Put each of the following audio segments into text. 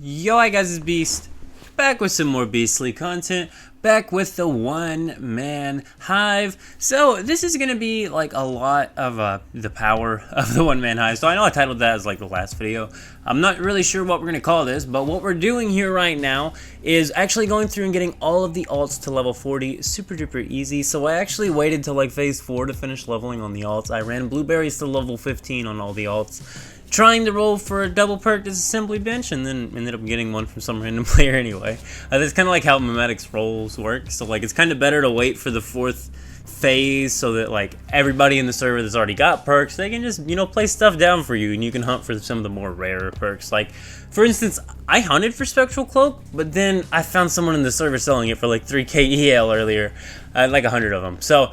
Yo, hi guys, it's Beast, back with some more beastly content, back with the one-man hive. So this is going to be like a lot of the power of the one-man hive. So I know I titled that as like the last video. I'm not really sure what we're going to call this, but what we're doing here right now is actually going through and getting all of the alts to level 40 super duper easy. So I actually waited till like phase 4 to finish leveling on the alts. I ran blueberries to level 15 on all the alts, trying to roll for a double perk disassembly bench, and then ended up getting one from some random player anyway. That's kind of like how Memetics rolls work. So like it's kind of better to wait for the 4th phase so that like everybody in the server that's already got perks, they can just, you know, play stuff down for you, and you can hunt for some of the more rare perks. Like for instance, I hunted for Spectral Cloak, but then I found someone in the server selling it for like 3k EL earlier. Like 100 of them. So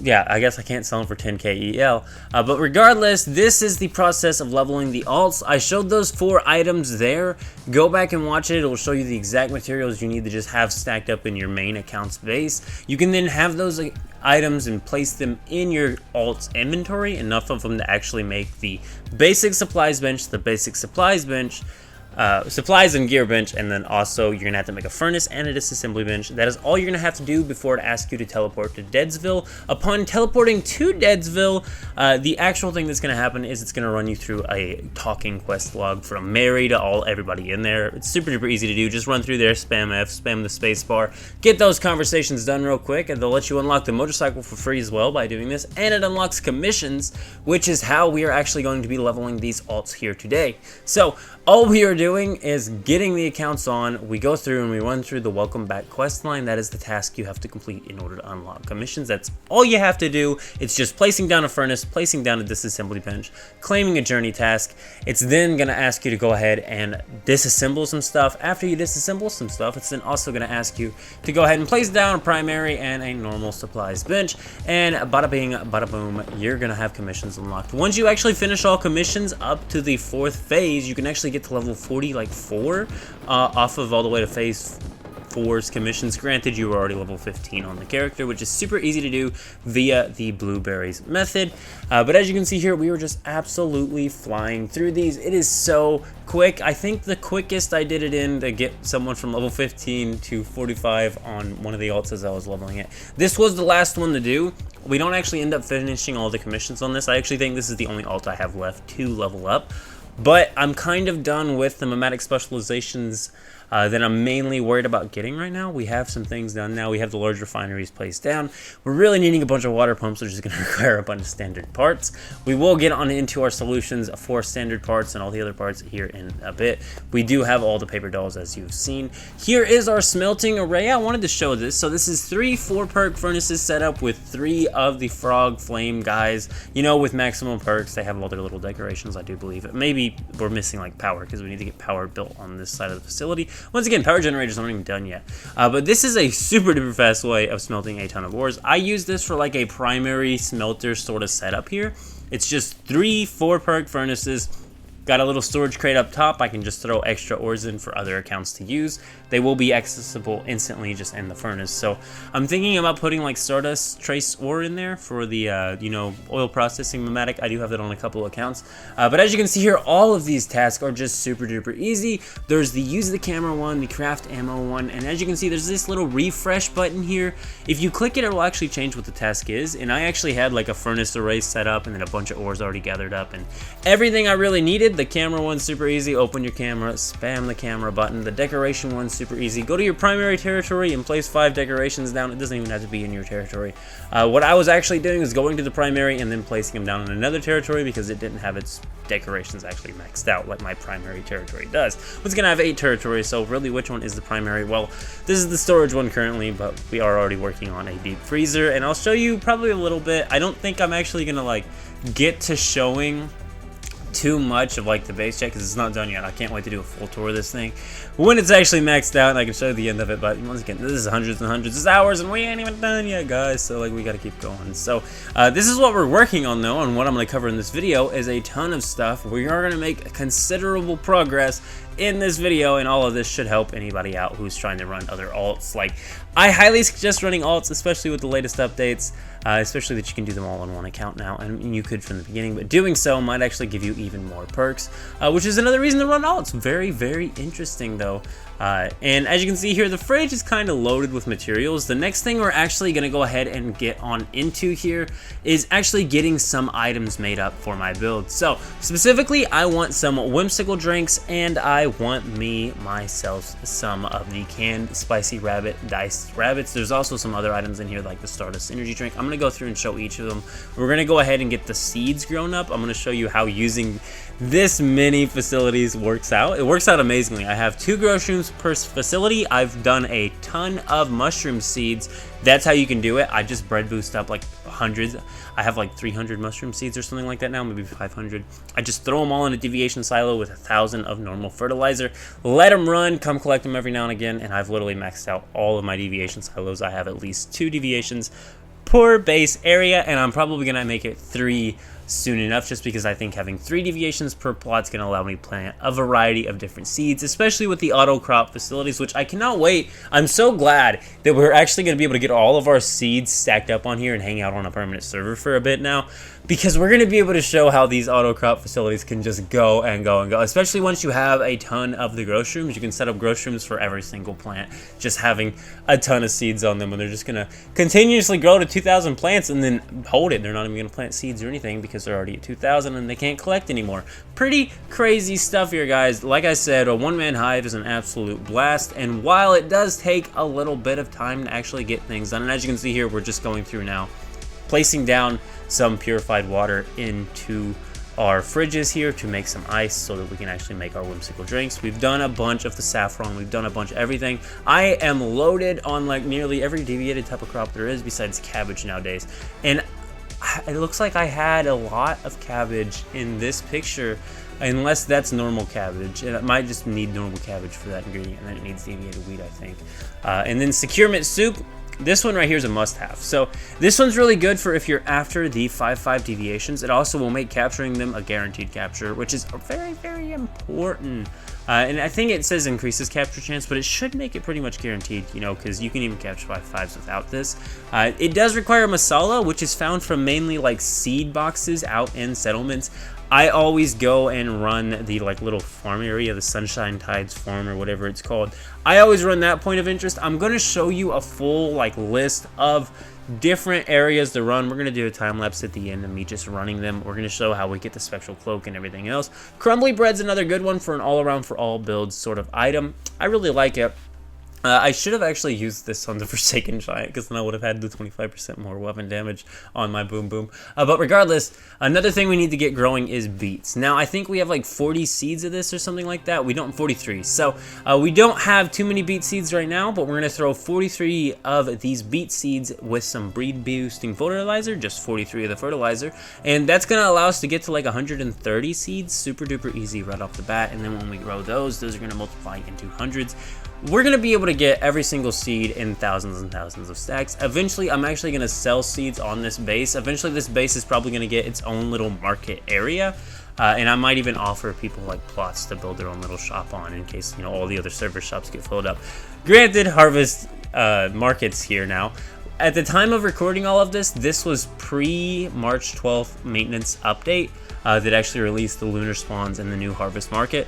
yeah, I guess I can't sell them for 10k EL. But regardless, this is the process of leveling the alts. I showed those 4 items there. Go back and watch it. It will show you the exact materials you need to just have stacked up in your main account's base. You can then have those items and place them in your alts inventory, enough of them to actually make the basic supplies bench, the basic supplies bench, supplies and gear bench, and then also you're gonna have to make a furnace and a disassembly bench. That is all you're gonna have to do before it asks you to teleport to Deadsville. Upon teleporting to Deadsville, the actual thing that's gonna happen is it's gonna run you through a talking quest log from Mary to everybody in there. It's super duper easy to do. Just run through there, spam F, spam the space bar, get those conversations done real quick, and they'll let you unlock the motorcycle for free as well by doing this. And it unlocks commissions, which is how we are actually going to be leveling these alts here today. So all we are doing is getting the accounts on. We go through and we run through the welcome back quest line. That is the task you have to complete in order to unlock commissions. That's all you have to do. It's just placing down a furnace, placing down a disassembly bench, claiming a journey task. It's then going to ask you to go ahead and disassemble some stuff. After you disassemble some stuff, it's then also going to ask you to go ahead and place down a primary and a normal supplies bench. And bada bing, bada boom, you're going to have commissions unlocked. Once you actually finish all commissions up to the 4th phase, you can actually get to level 40 like 4 off of all the way to phase 4's commissions. Granted, you were already level 15 on the character, which is super easy to do via the blueberries method. But as you can see here, we were just absolutely flying through these. It is so quick. I think the quickest I did it in to get someone from level 15 to 45 on one of the alts as I was leveling it. This was the last one to do. We don't actually end up finishing all the commissions on this. I actually think this is the only alt I have left to level up. But I'm kind of done with the memetic specializations that I'm mainly worried about getting right now. We have some things done now. We have the large refineries placed down. We're really needing a bunch of water pumps, which is going to require a bunch of standard parts. We will get on into our solutions for standard parts and all the other parts here in a bit. We do have all the paper dolls, as you've seen. Here is our smelting array. I wanted to show this. So this is 3 4-perk furnaces set up with 3 of the frog flame guys. You know, with maximum perks, they have all their little decorations, I do believe. Maybe we're missing like power, because we need to get power built on this side of the facility. Once again, power generators aren't even done yet. But this is a super duper fast way of smelting a ton of ores. I use this for like a primary smelter sort of setup here. It's just 3 4-perk furnaces. Got a little storage crate up top. I can just throw extra ores in for other accounts to use. They will be accessible instantly just in the furnace. So I'm thinking about putting like Stardust trace ore in there for the, you know, oil processing memetic. I do have that on a couple of accounts. But as you can see here, all of these tasks are just super duper easy. There's the use the camera one, the craft ammo one, and as you can see, there's this little refresh button here. If you click it, it will actually change what the task is. And I actually had like a furnace array set up and then a bunch of ores already gathered up and everything I really needed. The camera one's super easy. Open your camera, spam the camera button. The decoration one's super easy. Go to your primary territory and place 5 decorations down. It doesn't even have to be in your territory. What I was actually doing is going to the primary and then placing them down in another territory because it didn't have its decorations actually maxed out like my primary territory does. It's gonna have 8 territories, so really which one is the primary? Well, this is the storage one currently, but we are already working on a deep freezer, and I'll show you probably a little bit. I don't think I'm actually gonna like get to showing too much of like the base check because it's not done yet. I can't wait to do a full tour of this thing when it's actually maxed out and I can show you the end of it. But once again, this is hundreds and hundreds of hours and we ain't even done yet, guys, so like we got to keep going. So this is what we're working on though, and what I'm going to cover in this video is a ton of stuff. We are going to make considerable progress in this video, and all of this should help anybody out who's trying to run other alts. Like, I highly suggest running alts, especially with the latest updates, especially that you can do them all on one account now, and you could from the beginning, but doing so might actually give you even more perks, which is another reason to run alts. Very, very interesting though. And as you can see here, the fridge is kind of loaded with materials. The next thing we're actually going to go ahead and get on into here is actually getting some items made up for my build. So specifically, I want some whimsical drinks, and I want myself some of the canned spicy rabbit diced rabbits. There's also some other items in here like the Stardust energy drink. I'm going to go through and show each of them. We're going to go ahead and get the seeds grown up. I'm going to show you how using this mini facilities works out. It works out amazingly. I have 2 grow rooms per facility. I've done a ton of mushroom seeds. That's how you can do it. I just bread boost up like hundreds. I have like 300 mushroom seeds or something like that now, maybe 500. I just throw them all in a deviation silo with 1,000 of normal fertilizer, let them run, come collect them every now and again, and I've literally maxed out all of my deviation silos. I have at least 2 deviations per base area, and I'm probably gonna make it 3 soon enough, just because I think having 3 deviations per plot is going to allow me to plant a variety of different seeds, especially with the auto crop facilities, which I cannot wait. I'm so glad that we're actually going to be able to get all of our seeds stacked up on here and hang out on a permanent server for a bit now, because we're going to be able to show how these auto crop facilities can just go and go and go, especially once you have a ton of the grow rooms. You can set up grow rooms for every single plant, just having a ton of seeds on them, and they're just going to continuously grow to 2,000 plants and then hold it. They're not even going to plant seeds or anything because they're already at 2,000 and they can't collect anymore. Pretty crazy stuff here, guys. Like I said, a one-man hive is an absolute blast, and while it does take a little bit of time to actually get things done, and as you can see here, we're just going through now, placing down some purified water into our fridges here to make some ice so that we can actually make our whimsical drinks. We've done a bunch of the saffron, we've done a bunch of everything. I am loaded on like nearly every deviated type of crop there is besides cabbage nowadays, and it looks like I had a lot of cabbage in this picture, unless that's normal cabbage, and it might just need normal cabbage for that ingredient, and then it needs deviated wheat, I think. And then securement soup. This one right here is a must-have. So this one's really good for if you're after the 5/5 deviations. It also will make capturing them a guaranteed capture, which is very, very important. And I think it says increases capture chance, but it should make it pretty much guaranteed, you know, because you can even capture 5/5s without this. It does require masala, which is found from mainly like seed boxes out in settlements. I always go and run the like little farm area, the Sunshine Tides farm or whatever it's called. I always run that point of interest. I'm going to show you a full like list of different areas to run. We're going to do a time lapse at the end of me just running them. We're going to show how we get the Spectral Cloak and everything else. Crumbly Bread's another good one for an all-around for all builds sort of item. I really like it. I should have actually used this on the Forsaken Giant, because then I would have had the 25% more weapon damage on my Boom Boom. But regardless, another thing we need to get growing is beets. Now, I think we have like 40 seeds of this or something like that. We don't, 43. So we don't have too many beet seeds right now, but we're going to throw 43 of these beet seeds with some breed boosting fertilizer, just 43 of the fertilizer. And that's going to allow us to get to like 130 seeds, super duper easy right off the bat. And then when we grow those are going to multiply into hundreds. We're going to be able to get every single seed in thousands and thousands of stacks. Eventually, I'm actually going to sell seeds on this base. Eventually, this base is probably going to get its own little market area. And I might even offer people like plots to build their own little shop on in case, you know, all the other server shops get filled up. Granted, harvest markets here now. At the time of recording all of this, this was pre-March 12th maintenance update that actually released the lunar spawns and the new harvest market.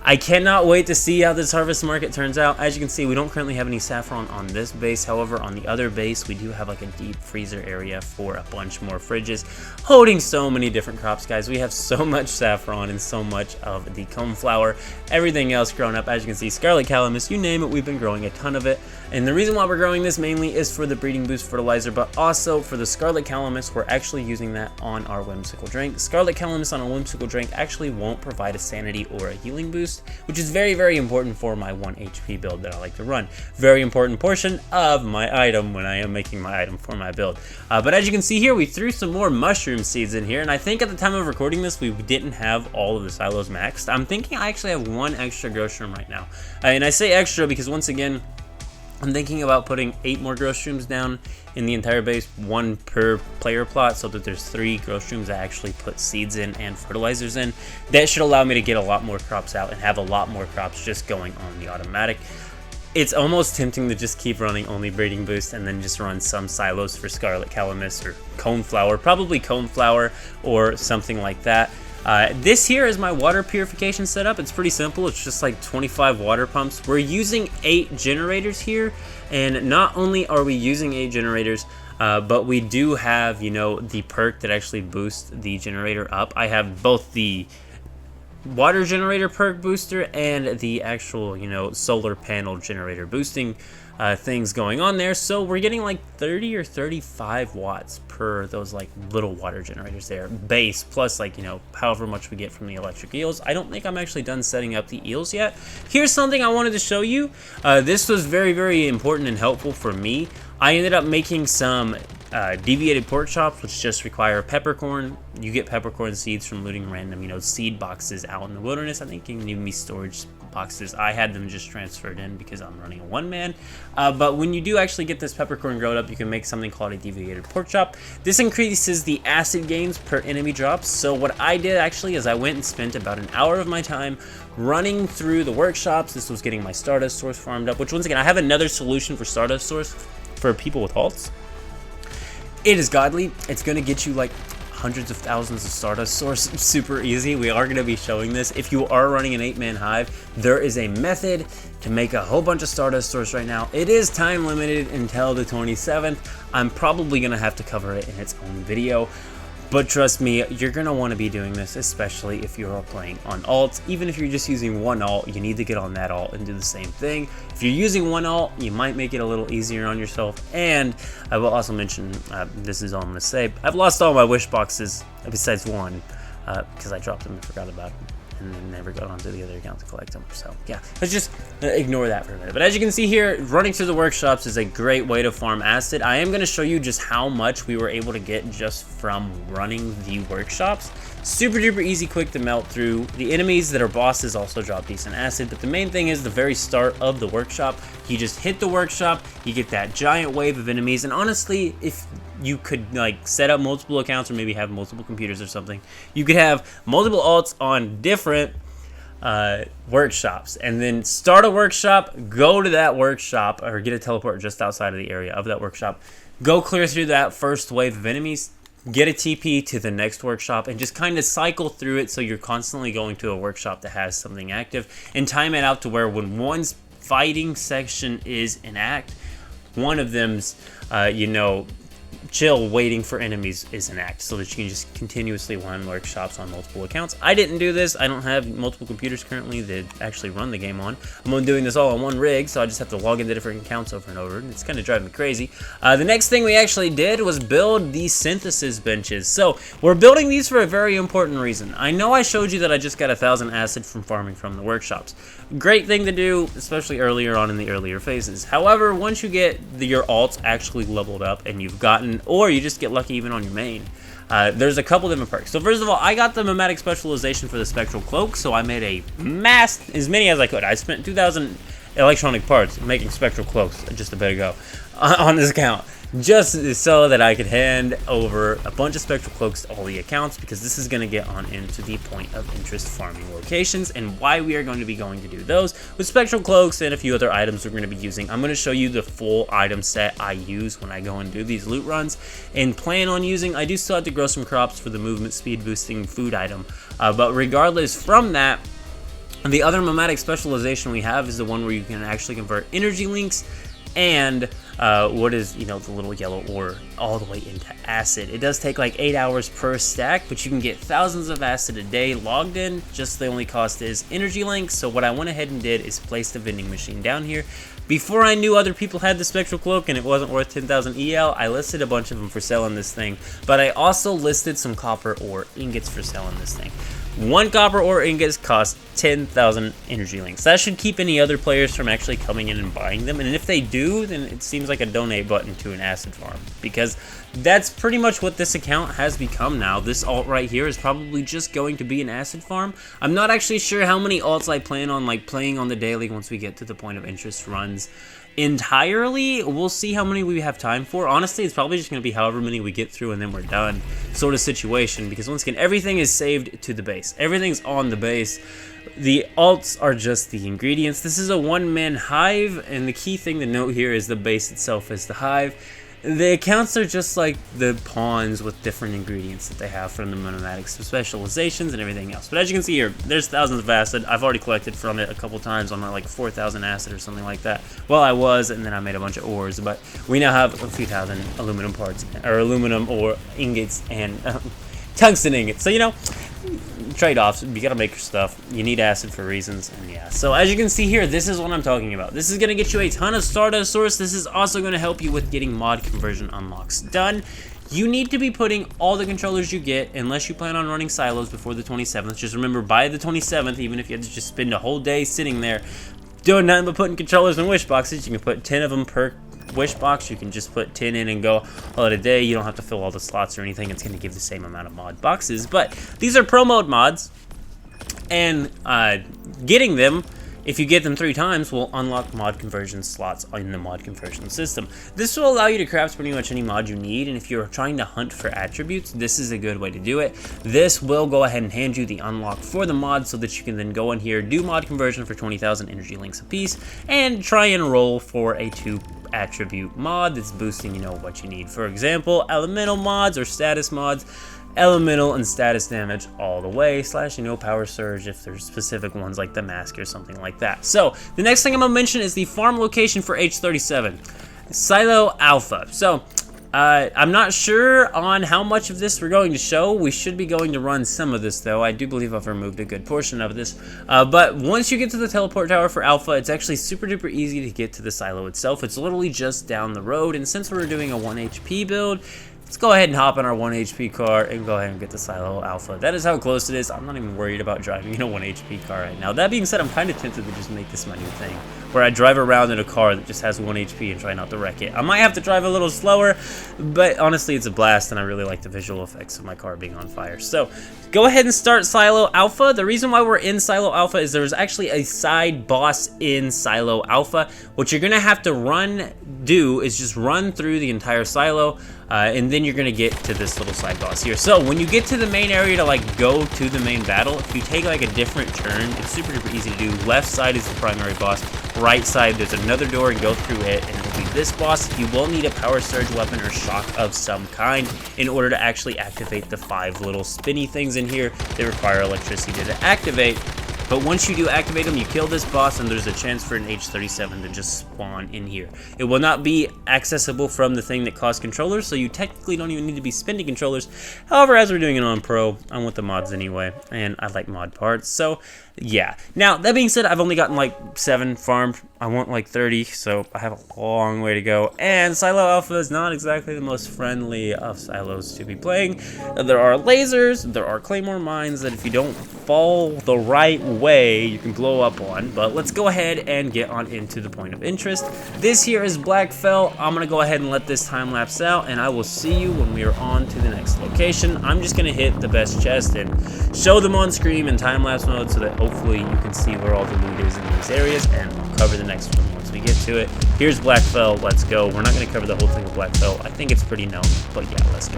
I cannot wait to see how this harvest market turns out. As you can see, we don't currently have any saffron on this base. However, on the other base, we do have like a deep freezer area for a bunch more fridges, holding so many different crops, guys. We have so much saffron and so much of the comb flower, everything else grown up. As you can see, scarlet calamus, you name it, we've been growing a ton of it. And the reason why we're growing this mainly is for the breeding boost fertilizer, but also for the scarlet calamus. We're actually using that on our whimsical drink. Scarlet calamus on a whimsical drink actually won't provide a sanity or a healing boost, which is very, very important for my 1 HP build that I like to run. Very important portion of my item when I am making my item for my build. But as you can see here, we threw some more mushroom seeds in here, and I think at the time of recording this, we didn't have all of the silos maxed. I'm thinking I actually have 1 extra grow room right now. And I say extra because once again, I'm thinking about putting 8 more grow streams down in the entire base, 1 per player plot, so that there's 3 grow streams that actually put seeds in and fertilizers in. That should allow me to get a lot more crops out and have a lot more crops just going on the automatic. It's almost tempting to just keep running only breeding boost and then just run some silos for scarlet calamus or coneflower, probably coneflower or something like that. This here is my water purification setup. It's pretty simple. It's just like 25 water pumps. We're using 8 generators here, and not only are we using 8 generators, but we do have, you know, the perk that actually boosts the generator up. I have both the water generator perk booster and the actual, you know, solar panel generator boosting things going on there. So we're getting like 30 or 35 watts per those like little water generators there, base, plus like, you know, however much we get from the electric eels. I don't think I'm actually done setting up the eels yet. Here's something I wanted to show you. This was very, very important and helpful for me. I ended up making some deviated pork chops, which just require peppercorn. You get peppercorn seeds from looting random, you know, seed boxes out in the wilderness. I think you can even be storage boxes. I had them just transferred in because I'm running a one-man. But when you do actually get this peppercorn growed up, you can make something called a deviated pork chop. This increases the acid gains per enemy drops. So what I did actually is I went and spent about an hour of my time running through the workshops. This was getting my Stardust source farmed up, which once again, I have another solution for Stardust source for people with halts. It is godly. It's going to get you like hundreds of thousands of Stardust source super easy. We are going to be showing this. If you are running an 8-man hive, there is a method to make a whole bunch of Stardust source right now. It is time limited until the 27th. I'm probably going to have to cover it in its own video. But trust me, you're going to want to be doing this, especially if you're playing on alts. Even if you're just using one alt, you need to get on that alt and do the same thing. If you're using one alt, you might make it a little easier on yourself. And I will also mention, this is all I'm going to say, I've lost all my wish boxes besides one because I dropped them and forgot about them, and then never got onto the other account to collect them. So yeah, let's just ignore that for a minute. But as you can see here, running through the workshops is a great way to farm acid. I am going to show you just how much we were able to get just from running the workshops. Super duper easy, quick to melt through. The enemies that are bosses also drop decent acid, but the main thing is the very start of the workshop. You just hit the workshop, you get that giant wave of enemies, and honestly, if you could like set up multiple accounts or maybe have multiple computers or something, you could have multiple alts on different workshops, and then start a workshop, go to that workshop, or get a teleport just outside of the area of that workshop, go clear through that first wave of enemies, get a TP to the next workshop, and just kind of cycle through it so you're constantly going to a workshop that has something active, and time it out to where when one's fighting section is in act, one of them's you know, chill waiting for enemies is an act, so that you can just continuously run workshops on multiple accounts. I didn't do this. I don't have multiple computers currently that actually run the game on. I'm doing this all on one rig, so I just have to log into different accounts over and over, and it's kind of driving me crazy. The next thing we actually did was build these synthesis benches. So we're building these for a very important reason. I know I showed you that I just got 1,000 acid from farming from the workshops. Great thing to do, especially earlier on in the earlier phases. However, once you get your alts actually leveled up and you've gotten, or you just get lucky even on your main, there's a couple different perks. So first of all, I got the mimetic specialization for the Spectral Cloak, so I made a mass, as many as I could. I spent 2,000 electronic parts making Spectral Cloaks just a bit ago on this account, just so that I could hand over a bunch of Spectral Cloaks to all the accounts, because this is going to get on into the point of interest farming locations and why we are going to be going to do those with Spectral Cloaks and a few other items we're going to be using. I'm going to show you the full item set I use when I go and do these loot runs and plan on using. I do still have to grow some crops for the movement speed boosting food item, but regardless from that, the other mimetic specialization we have is the one where you can actually convert energy links and what is, you know, the little yellow ore all the way into acid. It does take like 8 hours per stack, but you can get thousands of acid a day logged in. Just the only cost is energy links. So what I went ahead and did is place the vending machine down here. Before I knew other people had the Spectral Cloak and it wasn't worth 10,000 EL, I listed a bunch of them for selling this thing, but I also listed some copper ore ingots for selling this thing. 1 copper ore ingots cost 10,000 energy links. That should keep any other players from actually coming in and buying them. And if they do, then it seems like a donate button to an acid farm, because that's pretty much what this account has become now. This alt right here is probably just going to be an acid farm. I'm not actually sure how many alts I plan on like playing on the daily once we get to the point of interest runs entirely. We'll see how many we have time for. Honestly, it's probably just going to be however many we get through and then we're done sort of situation, because once again, everything is saved to the base. Everything's on the base. The alts are just the ingredients. This is a one-man hive, and the key thing to note here is the base itself is the hive. The accounts are just like the pawns with different ingredients that they have from the nomadic specializations and everything else. But as you can see here, there's thousands of acid. I've already collected from it a couple times on my like 4,000 acid or something like that. Well, I was, and then I made a bunch of ores, but we now have a few thousand aluminum parts, or aluminum ore ingots and tungsten ingots. So, you know, trade-offs. You gotta make your stuff. You need acid for reasons, and yeah. So as you can see here, this is what I'm talking about. This is gonna get you a ton of Stardust source. This is also gonna help you with getting mod conversion unlocks done. You need to be putting all the controllers you get, unless you plan on running silos before the 27th. Just remember, by the 27th, even if you have to just spend a whole day sitting there doing nothing but putting controllers in wish boxes, you can put 10 of them per wish box. You can just put 10 in and go all in a day. You don't have to fill all the slots or anything. It's going to give the same amount of mod boxes, but these are pro mode mods, and getting them, if you get them 3 times, will unlock mod conversion slots in the mod conversion system. This will allow you to craft pretty much any mod you need, and if you're trying to hunt for attributes, this is a good way to do it. This will go ahead and hand you the unlock for the mod so that you can then go in here, do mod conversion for 20,000 energy links apiece, and try and roll for a 2 attribute mod that's boosting, you know, what you need. For example, elemental mods or status mods, elemental and status damage all the way, slash, you know, power surge if there's specific ones like the mask or something like that. So the next thing I'm gonna mention is the farm location for H37 Silo Alpha. So I'm not sure on how much of this we're going to show. We should be going to run some of this, though. I do believe I've removed a good portion of this. But once you get to the teleport tower for Alpha, it's actually super duper easy to get to the silo itself. It's literally just down the road, and since we're doing a 1 HP build, let's go ahead and hop in our 1 HP car and go ahead and get the Silo Alpha. That is how close it is. I'm not even worried about driving in a 1 HP car right now. That being said, I'm kind of tempted to just make this my new thing, where I drive around in a car that just has 1 HP and try not to wreck it. I might have to drive a little slower, but honestly, it's a blast, and I really like the visual effects of my car being on fire. So go ahead and start Silo Alpha. The reason why we're in Silo Alpha is there's actually a side boss in Silo Alpha. What you're going to have to do is just run through the entire silo, and then you're going to get to this little side boss here. So when you get to the main area to like go to the main battle, if you take like a different turn, it's super duper easy to do. Left side is the primary boss. Right side, there's another door, and go through it, and it'll be this boss. You will need a power surge weapon or shock of some kind in order to actually activate the 5 little spinny things in here. They require electricity to activate. But once you do activate them, you kill this boss, and there's a chance for an H37 to just spawn in here. It will not be accessible from the thing that costs controllers, so you technically don't even need to be spending controllers. However, as we're doing it on Pro, I want the mods anyway, and I like mod parts, so yeah. Now, that being said, I've only gotten like 7 farmed. I want like 30, so I have a long way to go. And Silo Alpha is not exactly the most friendly of silos to be playing. There are lasers, there are claymore mines that if you don't fall the right way, you can blow up on. But let's go ahead and get on into the point of interest. This here is Blackfell. I'm gonna go ahead and let this time lapse out, and I will see you when we are on to the next location. I'm just gonna hit the best chest and show them on screen in time lapse mode so that hopefully you can see where all the loot is in these areas, and we'll cover the next one once we get to it. Here's Blackfell, let's go. We're not gonna cover the whole thing of Blackfell. I think it's pretty known, but yeah, let's go.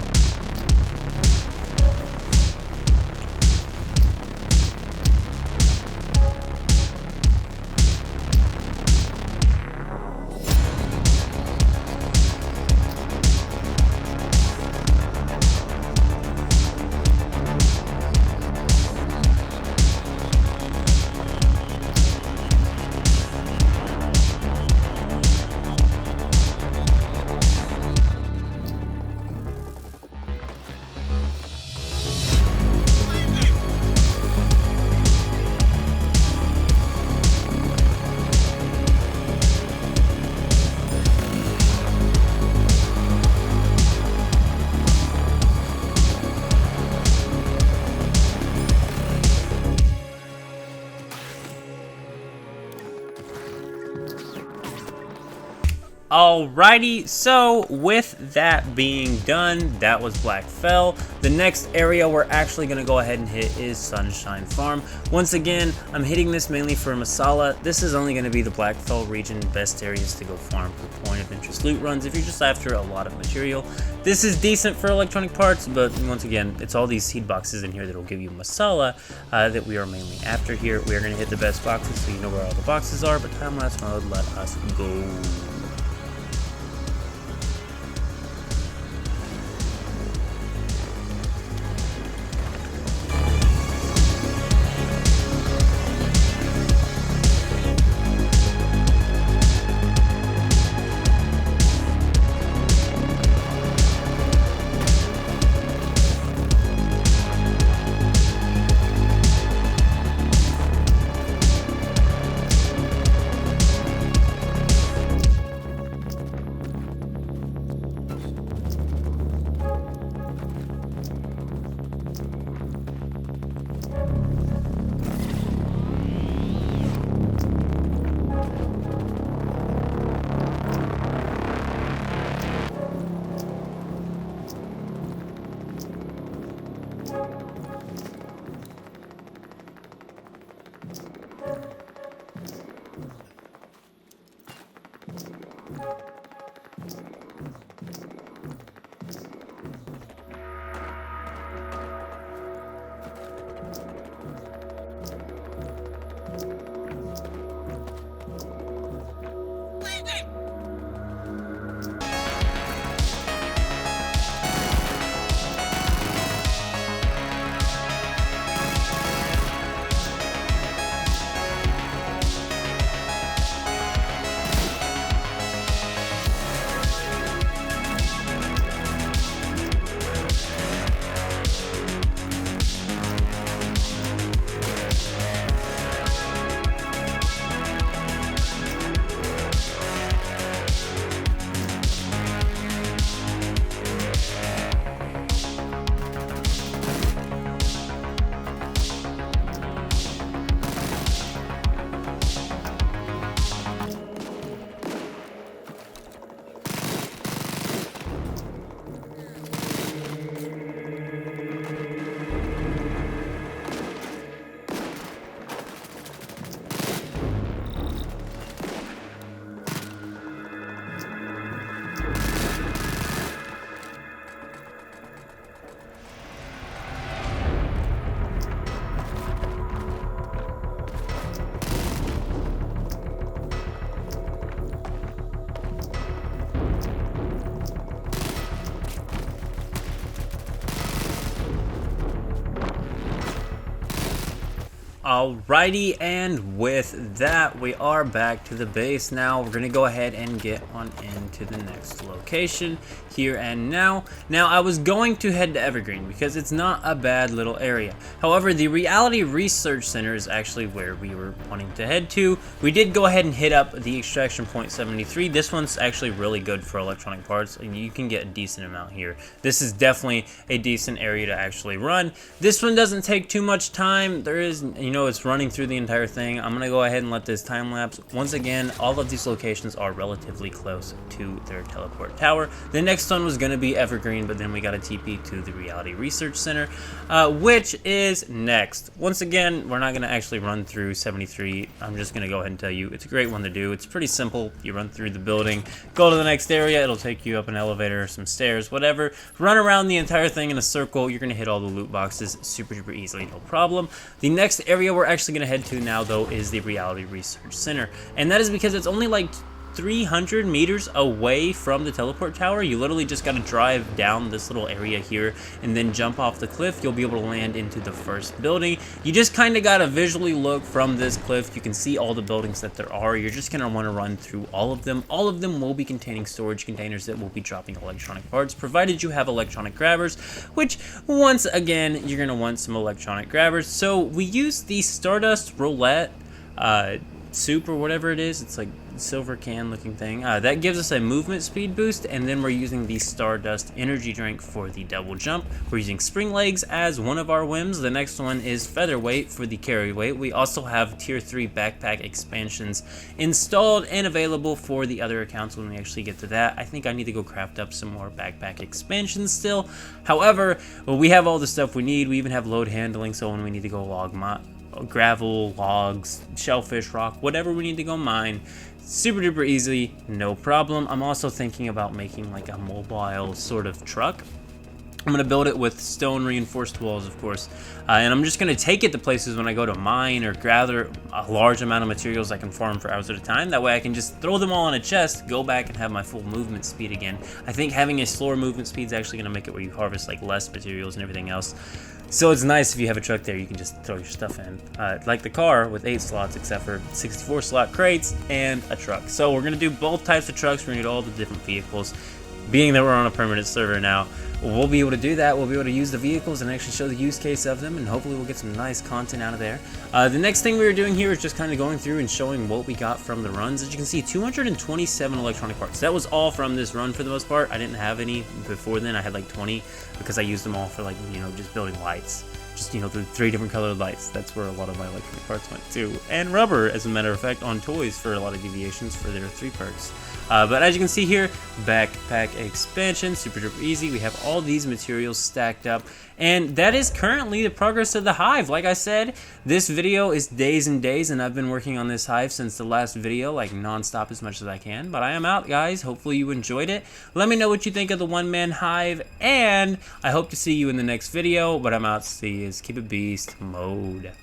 Alrighty, so with that being done, that was Blackfell. The next area we're actually going to go ahead and hit is Sunshine Farm. Once again, I'm hitting this mainly for Masala. This is only going to be the Blackfell region best areas to go farm for point of interest loot runs if you're just after a lot of material. This is decent for electronic parts, but once again, it's all these seed boxes in here that will give you Masala that we are mainly after here. We are going to hit the best boxes so you know where all the boxes are, but time-lapse mode, let us go. Alrighty, and with that, we are back to the base now. We're going to go ahead and get on into the next location here and now. Now, I was going to head to Evergreen because it's not a bad little area. However, the Reality Research Center is actually where we were wanting to head to. We did go ahead and hit up the Extraction Point 73. This one's actually really good for electronic parts, and you can get a decent amount here. This is definitely a decent area to actually run. This one doesn't take too much time. There is, it's running through the entire thing. I'm gonna go ahead and let this time lapse. Once again, all of these locations are relatively close to their teleport tower. The next one was gonna be Evergreen, but then we got a TP to the Reality Research Center, which is next. Once again, we're not gonna actually run through 73. I'm just gonna go ahead and tell you it's a great one to do. It's pretty simple. You run through the building, go to the next area. It'll take you up an elevator, some stairs, whatever. Run around the entire thing in a circle. You're gonna hit all the loot boxes super easily, no problem. The next area we're actually going to head to now, though, is the Reality Research Center. And that is because it's only like 300 meters away from the teleport tower. You literally just got to drive down this little area here and then jump off the cliff. You'll be able to land into the first building. You just kind of got to visually look from this cliff. You can see all the buildings that there are. You're just going to want to run through all of them. All of them will be containing storage containers that will be dropping electronic parts, provided you have electronic grabbers, which once again, you're going to want some electronic grabbers. So we use the Stardust roulette soup or whatever it is. It's like silver can looking thing. That gives us a movement speed boost, and then we're using the Stardust energy drink for the double jump. We're using spring legs as one of our whims. The next one is featherweight for the carry weight. We also have tier 3 backpack expansions installed and available for the other accounts when we actually get to that. I think I need to go craft up some more backpack expansions still. However, we have all the stuff we need. We even have load handling, so when we need to go log gravel, logs, shellfish, rock, whatever we need to go mine, super duper easy, no problem. I'm also thinking about making like a mobile sort of truck. I'm going to build it with stone reinforced walls, of course, and I'm just going to take it to places when I go to mine or gather a large amount of materials I can farm for hours at a time. That way I can just throw them all in a chest, go back and have my full movement speed again. I think having a slower movement speed is actually going to make it where you harvest like less materials and everything else. So it's nice if you have a truck there, you can just throw your stuff in. Like the car with 8 slots, except for 64 slot crates and a truck. So we're going to do both types of trucks. We're going to do all the different vehicles. Being that we're on a permanent server now, we'll be able to do that. We'll be able to use the vehicles and actually show the use case of them, and hopefully we'll get some nice content out of there. The next thing we were doing here is just kind of going through and showing what we got from the runs. As you can see, 227 electronic parts. That was all from this run for the most part. I didn't have any before then. I had like 20 because I used them all for like, you know, just building lights. Just, you know, the 3 different colored lights. That's where a lot of my electronic parts went to. And rubber, as a matter of fact, on toys for a lot of deviations for their 3 perks. But as you can see here, backpack expansion, super duper easy. We have all these materials stacked up, and that is currently the progress of the hive. Like I said, this video is days and days, and I've been working on this hive since the last video, like non-stop as much as I can. But I am out, guys. Hopefully you enjoyed it. Let me know what you think of the one-man hive, and I hope to see you in the next video. But I'm out. See you. Keep it beast mode.